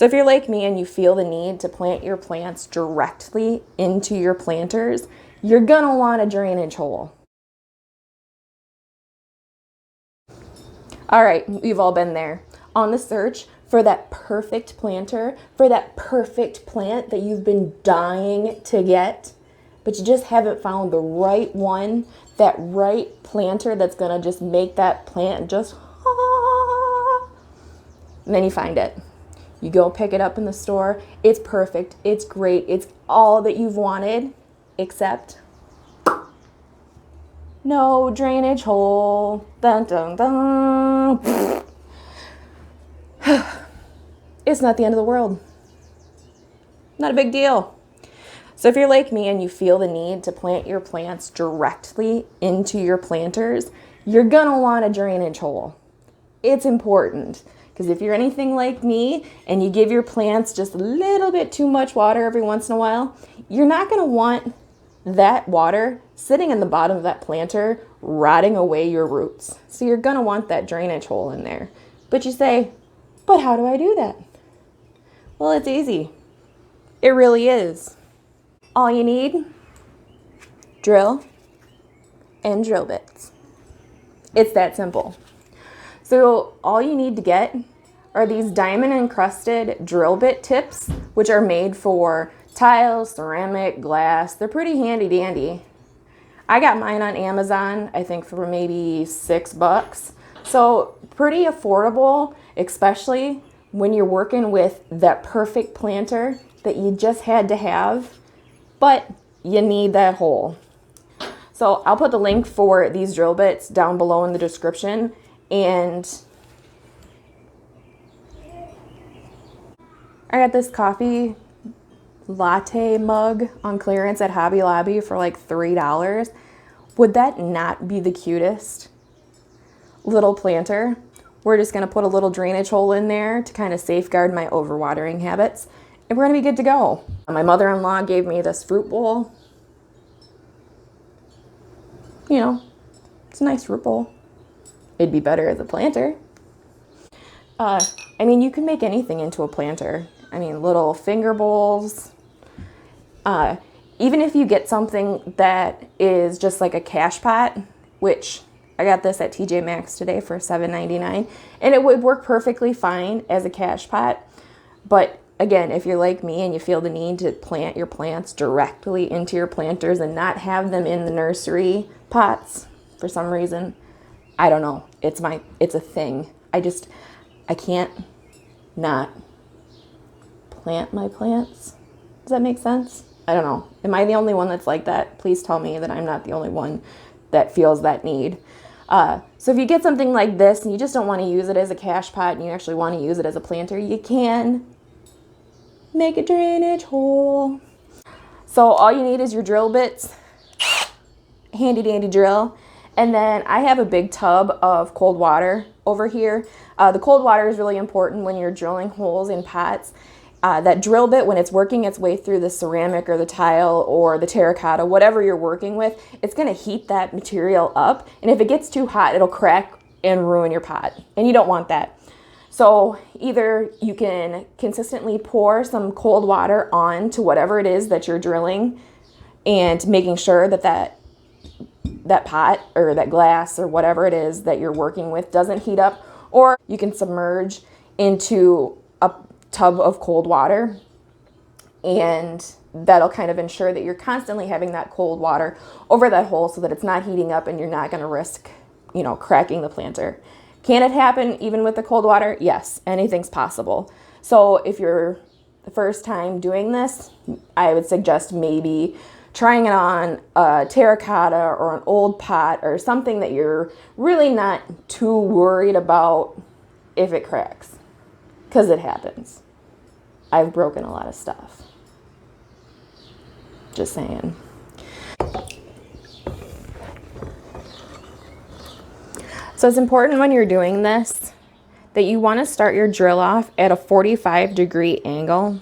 So if you're like me and you feel the need to plant your plants directly into your planters, you're gonna want a drainage hole. All right, we've all been there on the search for that perfect planter, for that perfect plant that you've been dying to get, but you just haven't found the right one, that right planter that's gonna just make that plant just, and then you find it. You go pick it up in the store. It's perfect. It's great. It's all that you've wanted, except no drainage hole. Dun, dun, dun. It's not the end of the world. Not a big deal. So if you're like me and you feel the need to plant your plants directly into your planters, you're gonna want a drainage hole. It's important. Because if you're anything like me and you give your plants just a little bit too much water every once in a while, you're not going to want that water sitting in the bottom of that planter rotting away your roots. So you're going to want that drainage hole in there. But you say, but how do I do that? Well, it's easy. It really is. All you need, drill and drill bits. It's that simple. So all you need to get are these diamond encrusted drill bit tips, which are made for tile, ceramic, glass. They're pretty handy dandy. I got mine on Amazon, I think for maybe $6. So pretty affordable, especially when you're working with that perfect planter that you just had to have, but you need that hole. So I'll put the link for these drill bits down below in the description. And I got this coffee latte mug on clearance at Hobby Lobby for like $3. Would that not be the cutest little planter? We're just gonna put a little drainage hole in there to kind of safeguard my overwatering habits, and we're gonna be good to go. My mother-in-law gave me this fruit bowl. You know, it's a nice fruit bowl. It'd be better as a planter. I mean, you can make anything into a planter. I mean, little finger bowls. Even if you get something that is just like a cash pot, which I got this at TJ Maxx today for $7.99, and it would work perfectly fine as a cash pot. But again, if you're like me and you feel the need to plant your plants directly into your planters and not have them in the nursery pots for some reason, I don't know. It's a thing. I can't not plant my plants. Does that make sense? I don't know. Am I the only one that's like that? Please tell me that I'm not the only one that feels that need. So if you get something like this and you just don't want to use it as a cash pot and you actually want to use it as a planter, you can make a drainage hole. So all you need is your drill bits, handy dandy drill. And then I have a big tub of cold water over here. The cold water is really important when you're drilling holes in pots. That drill bit, when it's working its way through the ceramic or the tile or the terracotta, whatever you're working with, it's going to heat that material up. And if it gets too hot, it'll crack and ruin your pot. And you don't want that. So either you can consistently pour some cold water on to whatever it is that you're drilling and making sure that that pot or that glass or whatever it is that you're working with doesn't heat up, or you can submerge into a tub of cold water, and that'll kind of ensure that you're constantly having that cold water over that hole so that it's not heating up and you're not going to risk, cracking the planter. Can it happen even with the cold water? Yes, anything's possible. So if you're the first time doing this, I would suggest maybe trying it on a terracotta or an old pot or something that you're really not too worried about if it cracks, because it happens. I've broken a lot of stuff. Just saying. So it's important when you're doing this that you want to start your drill off at a 45-degree angle.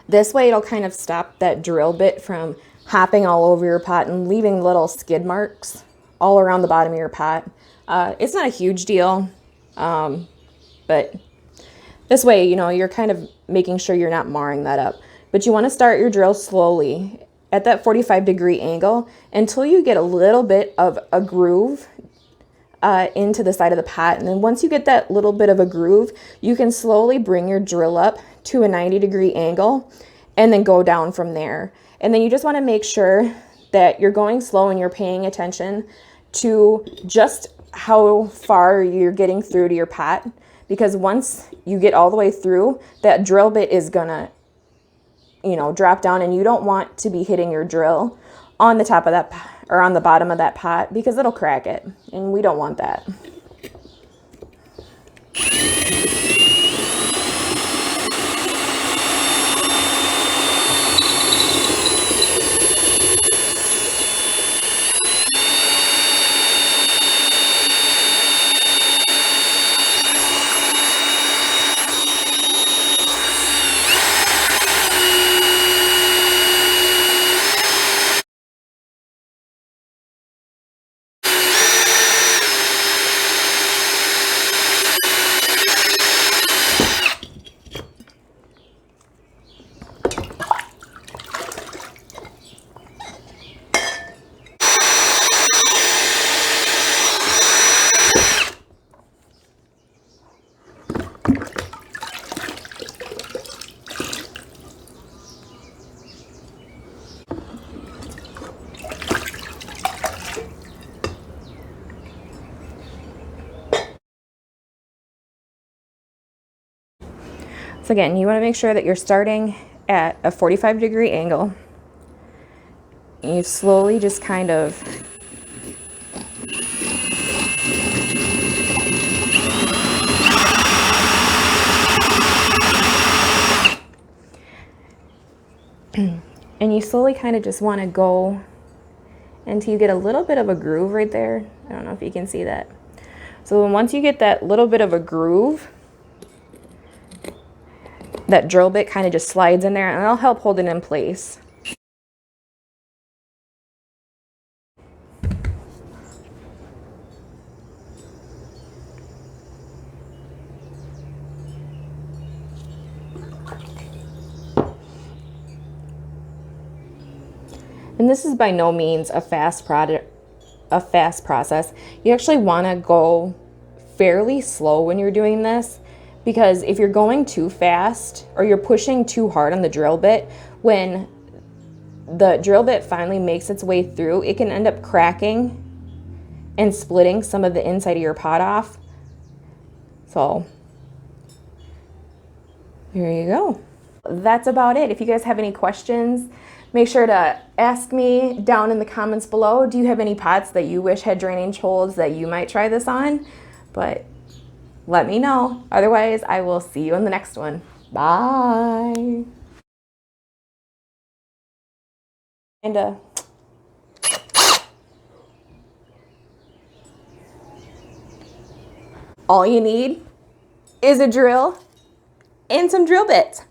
This way it'll kind of stop that drill bit from hopping all over your pot and leaving little skid marks all around the bottom of your pot. It's not a huge deal, but This way, you know, you're kind of making sure you're not marring that up. But you want to start your drill slowly at that 45-degree angle until you get a little bit of a groove into the side of the pot. And then once you get that little bit of a groove, you can slowly bring your drill up to a 90-degree angle and then go down from there. And then you just want to make sure that you're going slow and you're paying attention to just how far you're getting through to your pot, because once you get all the way through, that drill bit is gonna, you know, drop down, and you don't want to be hitting your drill on the top of that or on the bottom of that pot, because it'll crack it, and we don't want that. So again, you want to make sure that you're starting at a 45-degree angle. And you slowly just kind of just want to go until you get a little bit of a groove right there. I don't know if you can see that. So then once you get that little bit of a groove, that drill bit kind of just slides in there, and it'll help hold it in place. And this is by no means a fast process. You actually want to go fairly slow when you're doing this, because if you're going too fast or you're pushing too hard on the drill bit, when the drill bit finally makes its way through, it can end up cracking and splitting some of the inside of your pot off. So there you go. That's about it. If you guys have any questions, make sure to ask me down in the comments below. Do you have any pots that you wish had drainage holes that you might try this on? But let me know. Otherwise, I will see you in the next one. Bye. And all you need is a drill and some drill bits.